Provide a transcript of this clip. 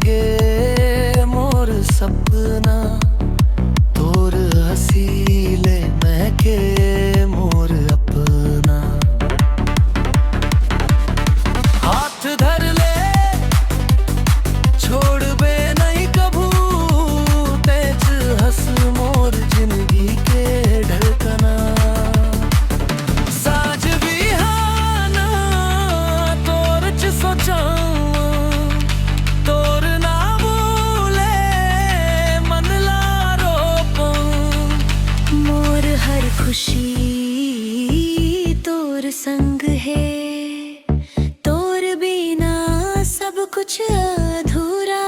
गे मोर सपना तोर हसीले महके मोर अपना। हाथ धर ले छोड़ बे नहीं कभू तेज हंस मोर जिंदगी के धड़कना। साज बिहाना तोर च सोचा तोर ना भूले मन लारो मोर हर खुशी तोर संग है, तोर बिना सब कुछ अधूरा